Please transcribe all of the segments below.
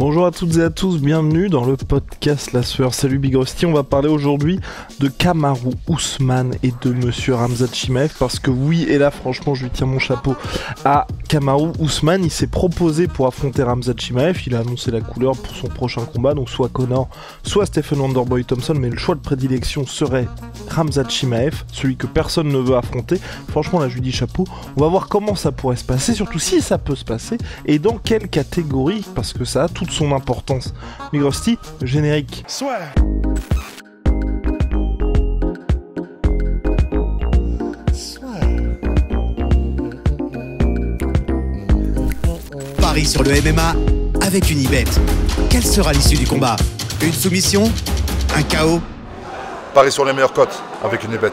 Bonjour à toutes et à tous, bienvenue dans le podcast La Sueur. Salut Big Rusty, on va parler aujourd'hui de Kamaru Usman et de Monsieur Khamzat Chimaev parce que oui, et là franchement je lui tire mon chapeau à Kamaru Usman. Il s'est proposé pour affronter Khamzat Chimaev, il a annoncé la couleur pour son prochain combat, donc soit Conor, soit Stephen Wonderboy Thompson, mais le choix de prédilection serait Khamzat Chimaev, celui que personne ne veut affronter. Franchement là je lui dis chapeau, on va voir comment ça pourrait se passer, surtout si ça peut se passer, et dans quelle catégorie, parce que ça a toute son importance. Big Rusty, générique. Soit. Paris sur le MMA avec une Unibet. Quelle sera l'issue du combat? Une soumission? Un KO? Paris sur les meilleures cotes avec une Unibet.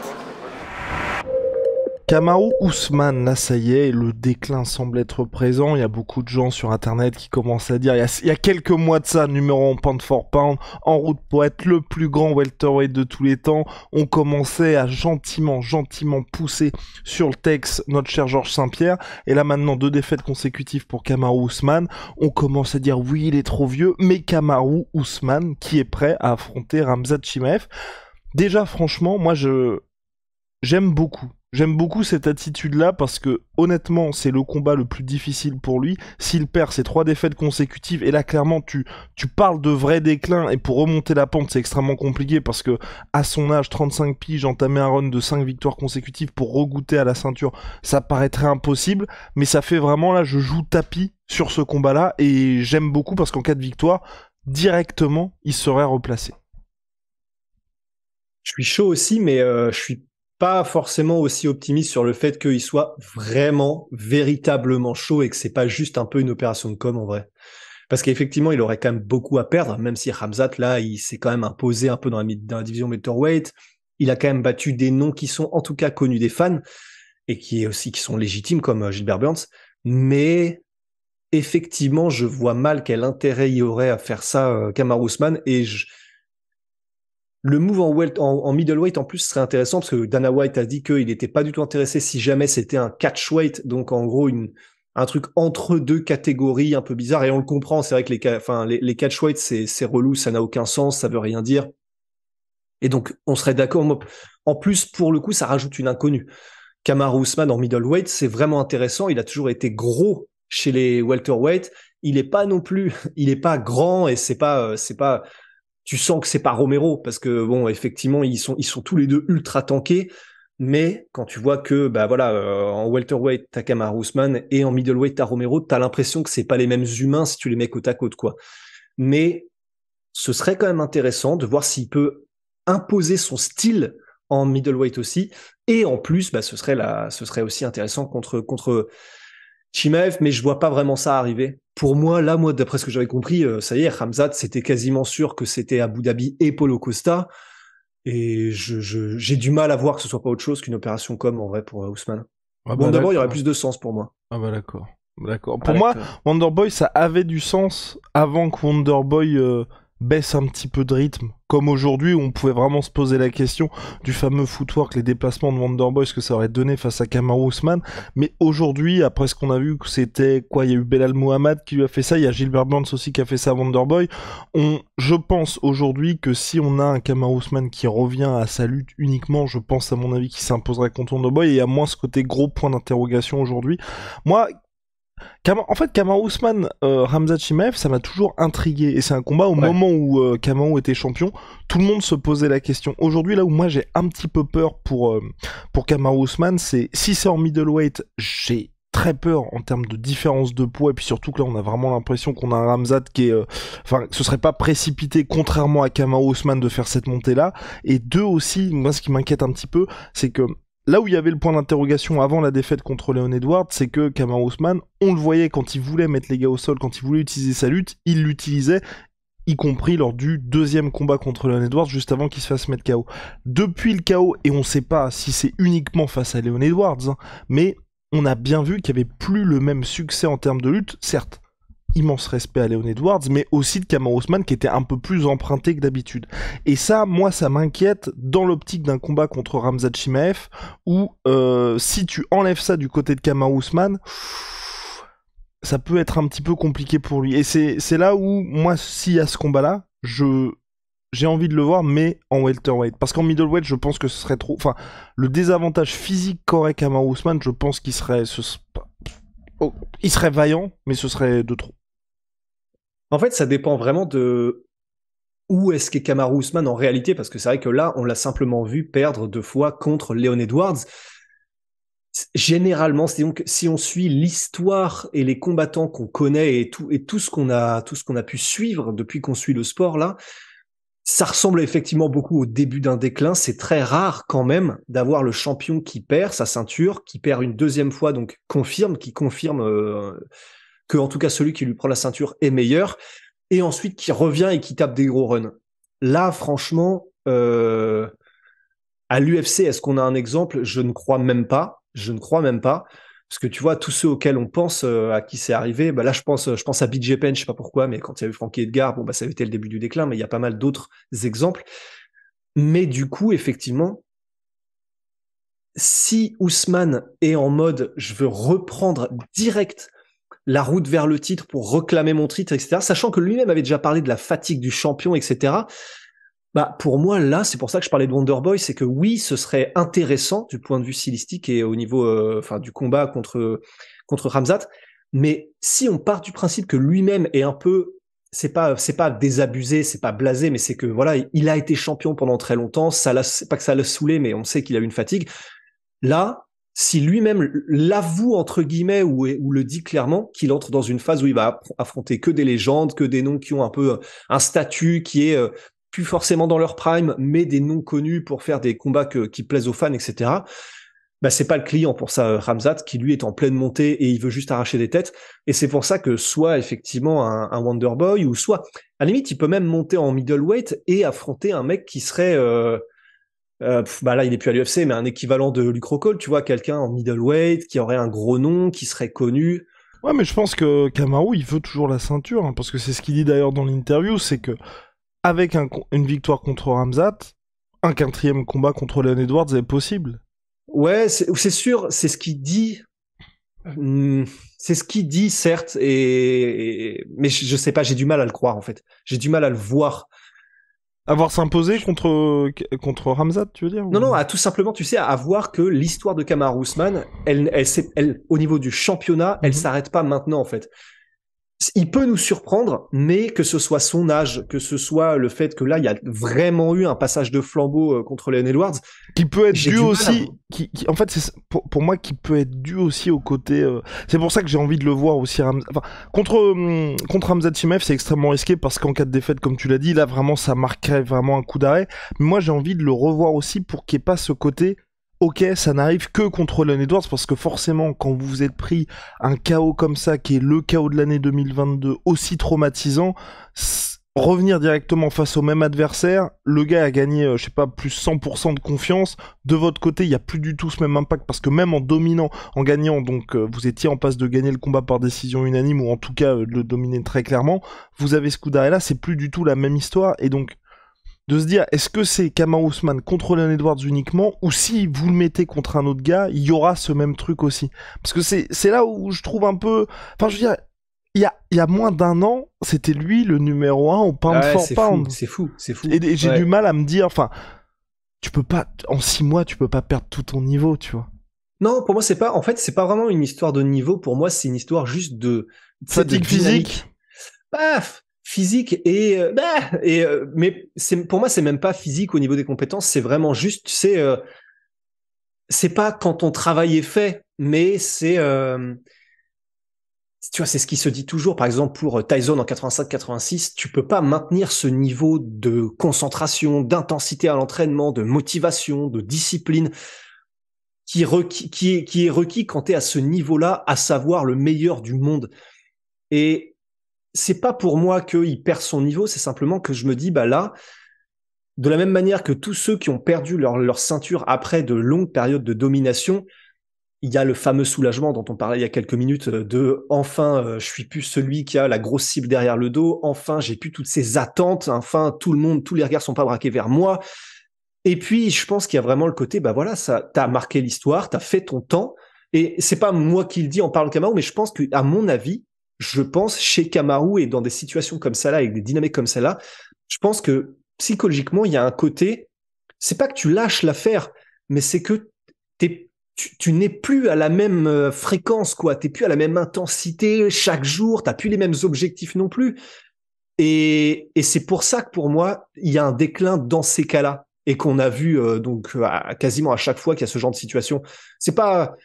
Kamaru Usman, là ça y est, le déclin semble être présent, il y a beaucoup de gens sur internet qui commencent à dire, il y a quelques mois de ça, numéro 1 pound for pound, en route pour être le plus grand welterweight de tous les temps, on commençait à gentiment pousser sur le texte notre cher Georges Saint-Pierre, et là maintenant 2 défaites consécutives pour Kamaru Usman, on commence à dire oui il est trop vieux, mais Kamaru Usman qui est prêt à affronter Khamzat Chimaev. Déjà franchement, moi j'aime beaucoup cette attitude-là parce que, honnêtement, c'est le combat le plus difficile pour lui. S'il perd ses 3 défaites consécutives, et là, clairement, tu parles de vrai déclin, et pour remonter la pente, c'est extrêmement compliqué parce que, à son âge, 35 piges, entamer un run de 5 victoires consécutives pour regoûter à la ceinture, ça paraîtrait impossible, mais ça fait vraiment, là, je joue tapis sur ce combat-là, et j'aime beaucoup parce qu'en cas de victoire, directement, il serait replacé. Je suis chaud aussi, mais je suis pas forcément aussi optimiste sur le fait qu'il soit vraiment, véritablement chaud et que c'est pas juste un peu une opération de com en vrai. Parce qu'effectivement, il aurait quand même beaucoup à perdre, même si Khamzat, là, il s'est quand même imposé un peu dans la division middleweight. Il a quand même battu des noms qui sont en tout cas connus des fans et qui sont légitimes comme Gilbert Burns. Mais effectivement, je vois mal quel intérêt il y aurait à faire ça, Kamaru Usman, et le move en middleweight en plus serait intéressant parce que Dana White a dit qu'il n'était pas du tout intéressé si jamais c'était un catchweight, donc en gros un truc entre 2 catégories un peu bizarre, et on le comprend, c'est vrai que les catchweights c'est relou, ça n'a aucun sens, ça veut rien dire, et donc on serait d'accord. En plus pour le coup ça rajoute une inconnue. Kamaru Usman en middleweight c'est vraiment intéressant, il a toujours été gros chez les welterweight, il est pas grand, et c'est pas tu sens que c'est pas Romero, parce que bon, effectivement, ils sont tous les deux ultra tankés, mais quand tu vois que, en welterweight, t'as Kamaru Usman, et en middleweight, t'as Romero, t'as l'impression que c'est pas les mêmes humains si tu les mets côte à côte, quoi. Mais ce serait quand même intéressant de voir s'il peut imposer son style en middleweight aussi, et en plus, ce serait aussi intéressant contre Chimaev, mais je vois pas vraiment ça arriver. Pour moi, d'après ce que j'avais compris, ça y est, Khamzat, c'était quasiment sûr que c'était Abu Dhabi et Paulo Costa, et j'ai du mal à voir que ce soit pas autre chose qu'une opération com en vrai pour Usman. Wonderboy, il y aurait plus de sens pour moi. Ah bah d'accord. Pour moi, Wonderboy, ça avait du sens avant que Wonderboy baisse un petit peu de rythme. Comme aujourd'hui, où on pouvait vraiment se poser la question du fameux footwork, les déplacements de Wonderboy, ce que ça aurait donné face à Kamaru Usman. Mais aujourd'hui, après ce qu'on a vu, que c'était quoi, il y a eu Belal Muhammad qui lui a fait ça, il y a Gilbert Burns aussi qui a fait ça à Wonderboy. Je pense aujourd'hui que si on a un Kamaru Usman qui revient à sa lutte uniquement, je pense à mon avis qu'il s'imposerait contre Wonderboy, et il y a moins ce côté gros point d'interrogation aujourd'hui. Moi, en fait, Kamaru Usman, Khamzat Chimaev, ça m'a toujours intrigué, et c'est un combat au moment où Kamaru était champion, tout le monde se posait la question. Aujourd'hui, là où moi j'ai un petit peu peur pour Kamaru Usman, c'est si c'est en middleweight, j'ai très peur en termes de différence de poids, et puis surtout que là on a vraiment l'impression qu'on a un Khamzat qui est ce serait pas précipité, contrairement à Kamaru Usman, de faire cette montée là. Et 2 aussi, moi ce qui m'inquiète un petit peu, c'est que là où il y avait le point d'interrogation avant la défaite contre Leon Edwards, c'est que Kamaru Usman, on le voyait quand il voulait mettre les gars au sol, quand il voulait utiliser sa lutte, il l'utilisait, y compris lors du 2e combat contre Leon Edwards, juste avant qu'il se fasse mettre KO. Depuis le KO, et on sait pas si c'est uniquement face à Leon Edwards, mais on a bien vu qu'il y avait plus le même succès en termes de lutte, certes. Immense respect à Leon Edwards, mais aussi de Kamaru Usman qui était un peu plus emprunté que d'habitude. Et ça, moi, ça m'inquiète dans l'optique d'un combat contre Khamzat Chimaev, où si tu enlèves ça du côté de Kamaru Usman, ça peut être un petit peu compliqué pour lui. Et c'est là où, moi, s'il y a ce combat-là, j'ai envie de le voir, mais en welterweight. Parce qu'en middleweight, je pense que ce serait trop... Enfin, le désavantage physique qu'aurait Kamaru Usman, je pense qu'il serait... il serait vaillant, mais ce serait de trop. En fait, ça dépend vraiment de où est-ce qu'est Kamaru Usman en réalité, parce que c'est vrai que là, on l'a simplement vu perdre 2 fois contre Leon Edwards. Généralement, donc, si on suit l'histoire et les combattants qu'on connaît et tout ce qu'on a pu suivre depuis qu'on suit le sport là, ça ressemble effectivement beaucoup au début d'un déclin. C'est très rare quand même d'avoir le champion qui perd sa ceinture, qui perd une 2e fois, donc qui confirme que en tout cas celui qui lui prend la ceinture est meilleur, et ensuite qui revient et qui tape des gros runs. Là, franchement, à l'UFC, est-ce qu'on a un exemple? Je ne crois même pas. Parce que tu vois, tous ceux auxquels on pense, à qui c'est arrivé, bah là, je pense à BJ Penn, je sais pas pourquoi, mais quand il y a eu Frankie Edgar, bon, bah, ça avait été le début du déclin, mais il y a pas mal d'autres exemples. Mais du coup, effectivement, si Ousmane est en mode, je veux reprendre direct la route vers le titre pour réclamer mon titre, etc., sachant que lui-même avait déjà parlé de la fatigue du champion, etc., bah, pour moi, là, c'est pour ça que je parlais de Wonderboy, c'est que oui, ce serait intéressant du point de vue stylistique et au niveau, du combat contre Khamzat. Mais si on part du principe que lui-même est un peu, c'est pas désabusé, c'est pas blasé, mais c'est que voilà, il a été champion pendant très longtemps, c'est pas que ça l'a saoulé, mais on sait qu'il a eu une fatigue. Là, si lui-même l'avoue entre guillemets ou le dit clairement qu'il entre dans une phase où il va affronter que des légendes, que des noms qui ont un peu un statut qui est plus forcément dans leur prime, mais des noms connus pour faire des combats qui plaisent aux fans, etc. Bah, c'est pas le client pour ça, Khamzat, qui lui est en pleine montée et il veut juste arracher des têtes. Et c'est pour ça que soit effectivement un Wonderboy, ou soit, à la limite, il peut même monter en middleweight et affronter un mec qui serait, bah là, il est plus à l'UFC, mais un équivalent de Luke Rockhold, tu vois, quelqu'un en middleweight qui aurait un gros nom, qui serait connu. Ouais, mais je pense que Kamaru, il veut toujours la ceinture, hein, parce que c'est ce qu'il dit d'ailleurs dans l'interview, c'est que avec une victoire contre Khamzat, un 4e combat contre Leon Edwards est possible. Ouais, c'est sûr, c'est ce qu'il dit. C'est ce qu'il dit, certes, mais je sais pas, j'ai du mal à le croire, en fait. J'ai du mal à le voir. Avoir s'imposé contre Khamzat, tu veux dire? Non, à tout simplement, tu sais, à voir que l'histoire de Kamaru Usman, elle, au niveau du championnat, elle s'arrête pas maintenant, en fait. Il peut nous surprendre, mais que ce soit son âge, que ce soit le fait que là, il y a vraiment eu un passage de flambeau contre Leon Edwards. Qui peut être dû aussi, en fait, c'est pour moi, qui peut être dû aussi au côté. C'est pour ça que j'ai envie de le voir aussi. Enfin, contre Khamzat Chimaev, c'est extrêmement risqué parce qu'en cas de défaite, comme tu l'as dit, là vraiment, ça marquerait vraiment un coup d'arrêt. Mais moi, j'ai envie de le revoir aussi pour qu'il n'y ait pas ce côté. Ok, ça n'arrive que contre Leon Edwards parce que forcément, quand vous vous êtes pris un KO comme ça, qui est le KO de l'année 2022, aussi traumatisant, revenir directement face au même adversaire, le gars a gagné, je sais pas, plus 100% de confiance. De votre côté, il y a plus du tout ce même impact parce que même en dominant, en gagnant, donc vous étiez en passe de gagner le combat par décision unanime ou en tout cas de le dominer très clairement, vous avez ce coup d'arrêt là, c'est plus du tout la même histoire et donc de se dire, est-ce que c'est Kamaru Usman contre Leon Edwards uniquement, ou si vous le mettez contre un autre gars, il y aura ce même truc aussi. Parce que c'est là où je trouve un peu... Enfin, je veux dire, il y a moins d'un an, c'était lui le numéro 1 au pound for pound. C'est fou. Et j'ai du mal à me dire, enfin, tu peux pas, en 6 mois, tu peux pas perdre tout ton niveau, tu vois. Non, pour moi, c'est pas vraiment une histoire de niveau. Pour moi, c'est une histoire juste de... Fatigue physique. Paf! Physique mais pour moi c'est même pas physique au niveau des compétences, c'est vraiment juste c'est pas quand ton travail est fait, mais c'est tu vois, c'est ce qui se dit toujours, par exemple pour Tyson en 85-86, tu peux pas maintenir ce niveau de concentration, d'intensité à l'entraînement, de motivation, de discipline qui est requis quand t'es à ce niveau-là, à savoir le meilleur du monde. Et c'est pas pour moi qu'il perd son niveau, c'est simplement que je me dis, bah là, de la même manière que tous ceux qui ont perdu leur ceinture après de longues périodes de domination, il y a le fameux soulagement dont on parlait il y a quelques minutes de enfin, je suis plus celui qui a la grosse cible derrière le dos, enfin, j'ai plus toutes ces attentes, enfin, tous les regards sont pas braqués vers moi. Et puis, je pense qu'il y a vraiment le côté, bah voilà, ça, t'as marqué l'histoire, t'as fait ton temps, et c'est pas moi qui le dis en parlant de Kamaru, mais je pense qu'à mon avis, je pense, chez Kamaru et dans des situations comme ça là, avec des dynamiques comme ça là, je pense que psychologiquement, il y a un côté, c'est pas que tu lâches l'affaire, mais c'est que tu n'es plus à la même fréquence, quoi. T'es plus à la même intensité chaque jour, t'as plus les mêmes objectifs non plus. Et c'est pour ça que pour moi, il y a un déclin dans ces cas-là et qu'on a vu quasiment à chaque fois qu'il y a ce genre de situation. C'est pas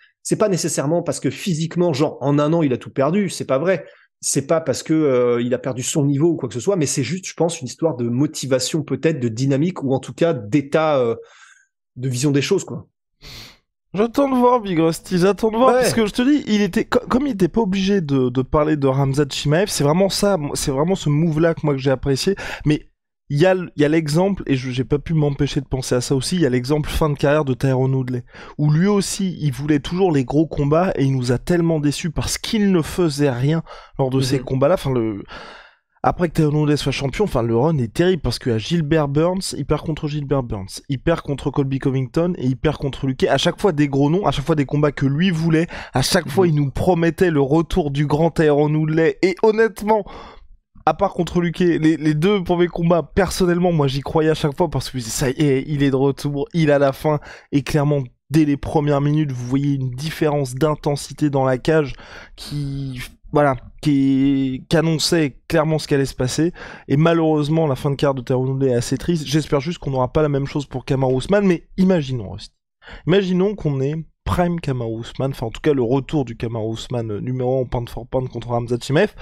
nécessairement parce que physiquement, genre en un an, il a tout perdu. C'est pas vrai. C'est pas parce que il a perdu son niveau ou quoi que ce soit, mais c'est juste, je pense, une histoire de motivation peut-être, de dynamique ou en tout cas d'état de vision des choses, quoi. J'attends de voir, Big Rusty, j'attends de voir, parce que je te dis, comme il était pas obligé de parler de Khamzat Chimaev, c'est vraiment ça, c'est vraiment ce move-là que j'ai apprécié, mais il y a l'exemple, et j'ai pas pu m'empêcher de penser à ça aussi, il y a l'exemple fin de carrière de Tyron Woodley, où lui aussi, il voulait toujours les gros combats, et il nous a tellement déçus parce qu'il ne faisait rien lors de ces combats-là, après que Tyron Woodley soit champion, le run est terrible parce qu'à Gilbert Burns, il perd contre Gilbert Burns, il perd contre Colby Covington et il perd contre Luque. À chaque fois des gros noms, à chaque fois des combats que lui voulait, à chaque fois il nous promettait le retour du grand Tyron Woodley. Et honnêtement, à part contre Luque, les deux premiers combats, personnellement, moi j'y croyais à chaque fois parce que ça y est, il est de retour, il a la fin et clairement. Dès les premières minutes, vous voyez une différence d'intensité dans la cage qui annonçait clairement ce qu'allait se passer. Et malheureusement, la fin de carrière de Tyron Woodley est assez triste. J'espère juste qu'on n'aura pas la même chose pour Kamaru Usman, mais imaginons qu'on ait prime Kamaru Usman, en tout cas le retour du Kamaru Usman numéro 1 pound for pound contre Khamzat Chimaev.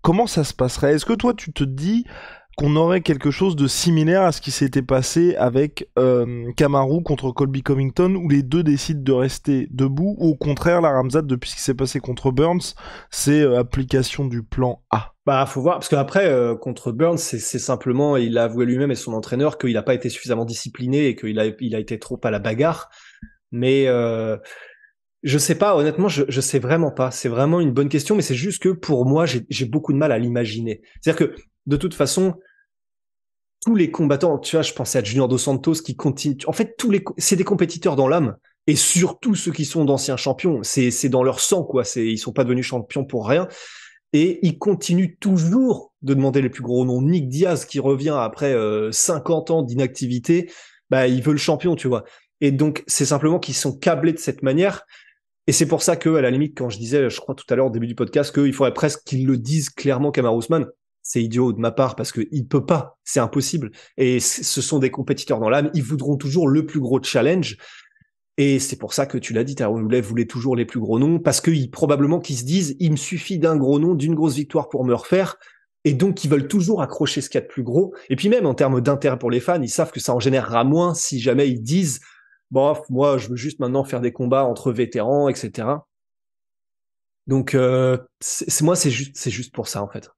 Comment ça se passerait? Est-ce que toi tu te dis qu'on aurait quelque chose de similaire à ce qui s'était passé avec Kamaru contre Colby Covington, où les deux décident de rester debout, ou au contraire, la Khamzat, depuis ce qui s'est passé contre Burns, c'est application du plan A? Faut voir, parce qu'après, contre Burns, c'est simplement, il a avoué lui-même et son entraîneur qu'il n'a pas été suffisamment discipliné et qu'il a été trop à la bagarre. Mais je sais pas, honnêtement, je sais vraiment pas. C'est vraiment une bonne question, mais c'est juste que pour moi, j'ai beaucoup de mal à l'imaginer. C'est-à-dire que, de toute façon, tous les combattants, tu vois, je pensais à Junior Dos Santos qui continue. En fait, c'est des compétiteurs dans l'âme. Et surtout ceux qui sont d'anciens champions. C'est dans leur sang, quoi. Ils sont pas devenus champions pour rien. Et ils continuent toujours de demander les plus gros noms. Nick Diaz qui revient après 50 ans d'inactivité, il veut le champion, tu vois. Et donc, c'est simplement qu'ils sont câblés de cette manière. Et c'est pour ça que, à la limite, quand je disais, je crois tout à l'heure au début du podcast, qu'il faudrait presque qu'ils le disent clairement, Kamaru Usman. C'est idiot de ma part parce que il peut pas, c'est impossible. Et ce sont des compétiteurs dans l'âme, ils voudront toujours le plus gros challenge. Et c'est pour ça que tu l'as dit, Tyron Woodley voulait toujours les plus gros noms parce probablement qu'ils se disent, il me suffit d'un gros nom, d'une grosse victoire pour me refaire. Et donc, ils veulent toujours accrocher ce qu'il y a de plus gros. Et puis même en termes d'intérêt pour les fans, ils savent que ça en générera moins si jamais ils disent, moi, je veux juste maintenant faire des combats entre vétérans, etc. Donc, c'est juste pour ça, en fait.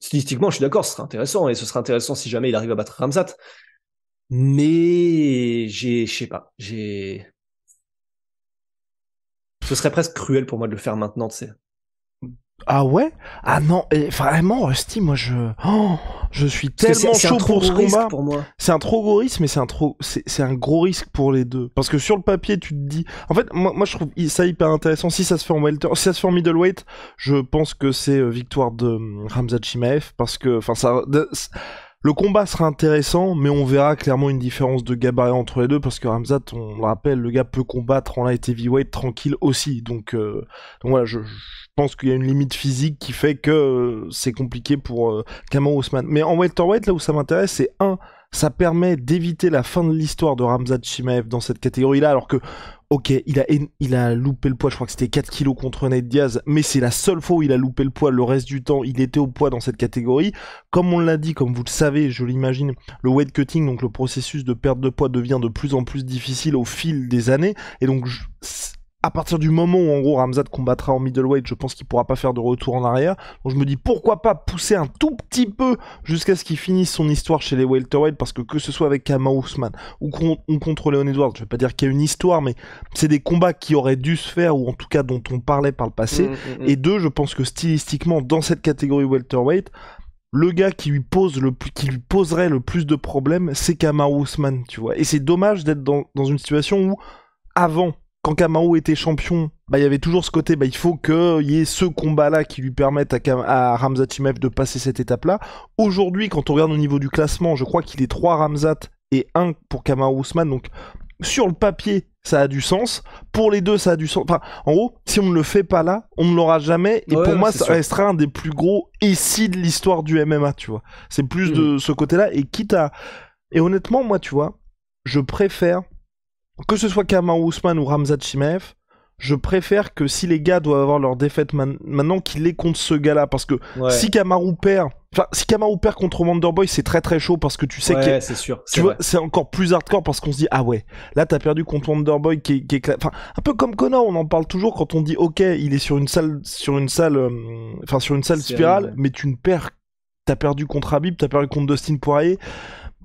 Stylistiquement, je suis d'accord, ce serait intéressant, et ce serait intéressant si jamais il arrive à battre Khamzat. Mais je sais pas, ce serait presque cruel pour moi de le faire maintenant, tu sais. Ah ouais? Ah non, et vraiment, Rusty, moi je suis tellement chaud pour ce combat. Pour moi. C'est un trop gros risque, mais c'est un gros risque pour les deux. Parce que sur le papier, tu te dis, en fait, moi je trouve ça hyper intéressant. Si ça se fait en welter, si ça se fait en middleweight, je pense que c'est victoire de Khamzat Chimaev, parce que, le combat sera intéressant, mais on verra clairement une différence de gabarit entre les deux, parce que Khamzat, on le rappelle, le gars peut combattre en light heavyweight tranquille aussi. Donc voilà, je pense qu'il y a une limite physique qui fait que c'est compliqué pour Kamaru Usman. Mais en welterweight, là où ça m'intéresse, c'est ça permet d'éviter la fin de l'histoire de Khamzat Chimaev dans cette catégorie-là, alors que ok, il a loupé le poids, je crois que c'était 4 kilos contre Nate Diaz, mais c'est la seule fois où il a loupé le poids. Le reste du temps, il était au poids dans cette catégorie. Comme on l'a dit, comme vous le savez, je l'imagine, le weight cutting, donc le processus de perte de poids, devient de plus en plus difficile au fil des années. Et donc, à partir du moment où en gros Khamzat combattra en middleweight, je pense qu'il pourra pas faire de retour en arrière. Donc je me dis pourquoi pas pousser un tout petit peu jusqu'à ce qu'il finisse son histoire chez les welterweight, parce que ce soit avec Kamaru Usman ou contre Leon Edwards, je vais pas dire qu'il y a une histoire, mais c'est des combats qui auraient dû se faire, ou en tout cas dont on parlait par le passé. Et deux, je pense que stylistiquement dans cette catégorie welterweight, le gars qui lui poserait le plus de problèmes, c'est Kamaru Usman, tu vois. Et c'est dommage d'être dans une situation où avant, quand Kamaru était champion, bah il y avait toujours ce côté, bah il faut qu'il y ait ce combat-là qui lui permette à Khamzat Chimaev de passer cette étape-là. Aujourd'hui, quand on regarde au niveau du classement, je crois qu'il est 3 Khamzat et 1 pour Kamaru Usman, donc sur le papier, ça a du sens. Pour les deux, ça a du sens. Enfin, en gros, si on ne le fait pas là, on ne l'aura jamais. Et pour moi, ça restera un des plus gros de l'histoire du MMA, tu vois. C'est plus de ce côté-là. Et et honnêtement, moi, tu vois, je préfère que ce soit Kamaru Usman ou Khamzat Chimaev, je préfère que si les gars doivent avoir leur défaite maintenant, qu'ils les contre ce gars-là. Parce que si Kamaru perd contre Wonderboy, c'est très très chaud parce que tu sais que c'est sûr. Tu vois, c'est encore plus hardcore parce qu'on se dit ah ouais, là t'as perdu contre Wonderboy qui est enfin un peu comme Conor, on en parle toujours quand on dit ok, il est sur une salle spirale, mais tu ne perds, t'as perdu contre Khabib, t'as perdu contre Dustin Poirier.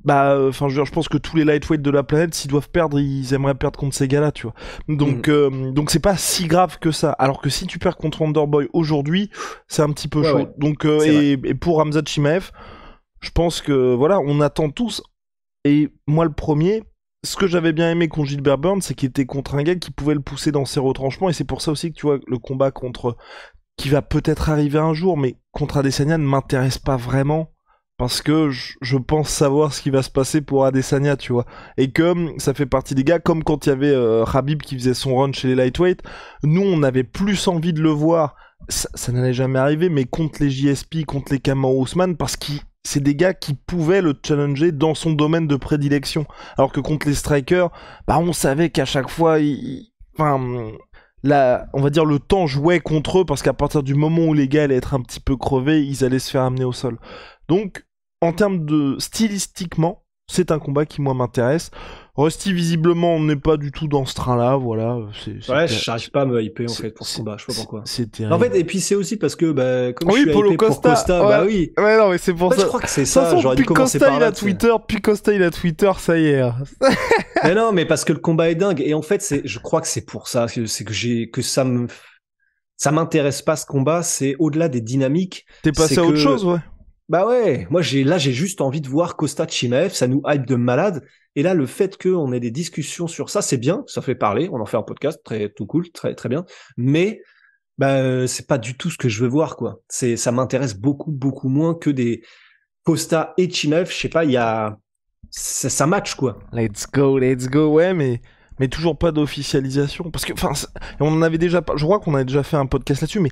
Bah, enfin, je pense que tous les lightweights de la planète, s'ils doivent perdre, ils aimeraient perdre contre ces gars-là, tu vois. Donc c'est pas si grave que ça. Alors que si tu perds contre Wonderboy aujourd'hui, c'est un petit peu chaud. Ouais. Donc, et pour Khamzat Chimaev, je pense que, voilà, on attend tous. Et moi, le premier, ce que j'avais bien aimé contre Gilbert Burns, c'est qu'il était contre un gars qui pouvait le pousser dans ses retranchements. Et c'est pour ça aussi que, tu vois, le combat qui va peut-être arriver un jour, mais contre Adesanya ne m'intéresse pas vraiment. Parce que je pense savoir ce qui va se passer pour Adesanya, tu vois. Et comme ça fait partie des gars, comme quand il y avait Khabib qui faisait son run chez les lightweight, nous on avait plus envie de le voir, ça n'allait jamais arriver, mais contre les JSP, contre les Kamaru Usman, parce que c'est des gars qui pouvaient le challenger dans son domaine de prédilection. Alors que contre les strikers, bah on savait qu'à chaque fois, on va dire le temps jouait contre eux, parce qu'à partir du moment où les gars allaient être un petit peu crevés, ils allaient se faire amener au sol. Donc, en termes de stylistiquement, c'est un combat qui, moi, m'intéresse. Rusty, visiblement, on n'est pas du tout dans ce train-là, voilà. J'arrive pas à me hyper, en fait, pour ce combat, je sais pas pourquoi. C'est terrible. En fait, et puis c'est aussi parce que, comme je suis hypé pour Costa, ouais, oui. Ouais, non, mais c'est pour ça. Je crois que c'est ça, j'aurais dû commencer par là. Puis Costa, il a Twitter, ça y est. Mais non, mais parce que le combat est dingue. Et en fait, je crois que c'est pour ça, que ça m'intéresse pas, ce combat, c'est au-delà des dynamiques. T'es passé à autre chose, ouais. Bah ouais, moi j'ai juste envie de voir Costa Chimaev, ça nous hype de malade. Et là, le fait qu'on ait des discussions sur ça, c'est bien, ça fait parler, on en fait un podcast, tout cool, très très bien. Mais c'est pas du tout ce que je veux voir, quoi. Ça m'intéresse beaucoup beaucoup moins que des Costa et Chimaev. Je sais pas, ça match, quoi. Let's go, ouais, mais toujours pas d'officialisation, parce que on en avait déjà, je crois qu'on avait déjà fait un podcast là-dessus, mais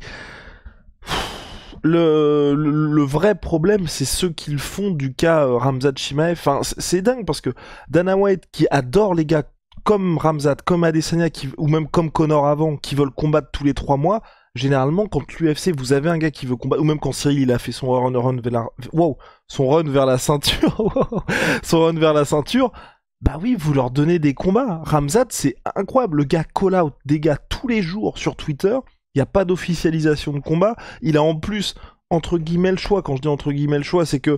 le vrai problème, c'est ceux qui le font du cas Khamzat Chimaev. Enfin, c'est dingue parce que Dana White, qui adore les gars comme Khamzat, comme Adesanya, ou même comme Conor avant, qui veulent combattre tous les 3 mois, généralement, quand l'UFC, vous avez un gars qui veut combattre, ou même quand Cyril, il a fait son run vers la ceinture, bah oui, vous leur donnez des combats. Khamzat, c'est incroyable. Le gars call out des gars tous les jours sur Twitter. Il n'y a pas d'officialisation de combat. Il a en plus, entre guillemets, le choix. Quand je dis entre guillemets le choix, c'est que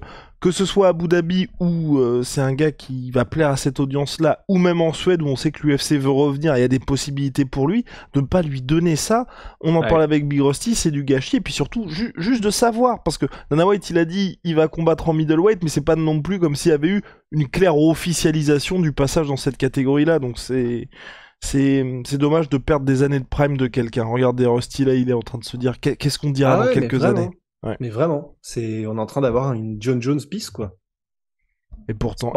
ce soit à Abu Dhabi où c'est un gars qui va plaire à cette audience-là, ou même en Suède où on sait que l'UFC veut revenir, il y a des possibilités pour lui, de ne pas lui donner ça. On en parle avec Big Rusty, c'est du gâchis. Et puis surtout, juste de savoir. Parce que Dana White, il a dit il va combattre en middleweight, mais c'est pas non plus comme s'il y avait eu une claire officialisation du passage dans cette catégorie-là. Donc c'est dommage de perdre des années de prime de quelqu'un. Regardez, Rusty, là, il est en train de se dire qu'est-ce qu'on dira dans quelques années. Ouais. Mais vraiment, on est en train d'avoir une John Jones bis, quoi. Et pourtant...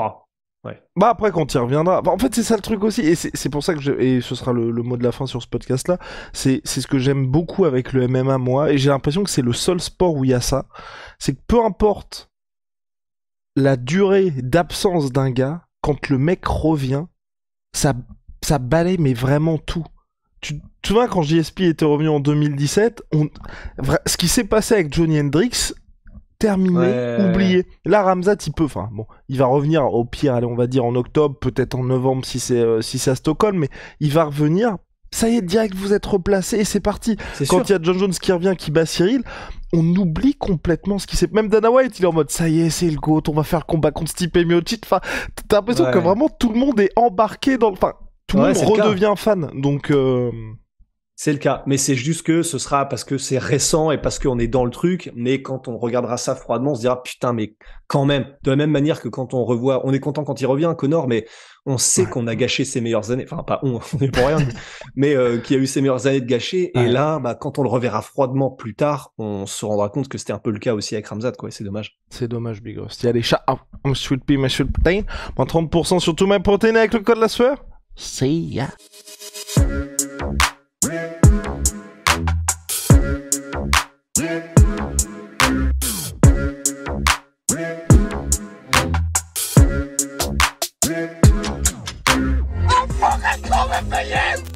Bah après, quand il reviendra... en fait, c'est ça le truc aussi. Et c'est pour ça que et ce sera le mot de la fin sur ce podcast-là. C'est ce que j'aime beaucoup avec le MMA, moi. Et j'ai l'impression que c'est le seul sport où il y a ça. C'est que peu importe la durée d'absence d'un gars, quand le mec revient, ça balaye mais vraiment tout. Tu te souviens quand JSP était revenu en 2017, ce qui s'est passé avec Johnny Hendricks, terminé, oublié. Là, Khamzat, il va revenir au pire, allez, on va dire en octobre, peut-être en novembre si c'est à Stockholm, mais il va revenir. Ça y est, direct, vous êtes replacé et c'est parti. Quand il y a John Jones qui revient, qui bat Cyril, on oublie complètement ce qui s'est... Même Dana White, il est en mode, ça y est, c'est le GOAT, on va faire le combat contre Stipe Miocic. Enfin, t'as l'impression que vraiment tout le monde est embarqué dans le... Enfin, tout le monde redevient fan. Donc, C'est le cas, mais c'est juste que ce sera parce que c'est récent et parce qu'on est dans le truc, mais quand on regardera ça froidement, on se dira putain, mais quand même, de la même manière que quand on revoit, on est content quand il revient, Connor, mais on sait qu'on a gâché ses meilleures années, enfin pas on est pour rien, mais qu'il y a eu ses meilleures années de gâcher, et là, bah, quand on le reverra froidement plus tard, on se rendra compte que c'était un peu le cas aussi avec Ramzat, quoi, et c'est dommage. C'est dommage, Big Ross. Il y a les chats, I'm sweet pea, my sweet protein, moins 30% sur tous mes protéines avec le code la sueur. See ya. I'm fucking coming for you!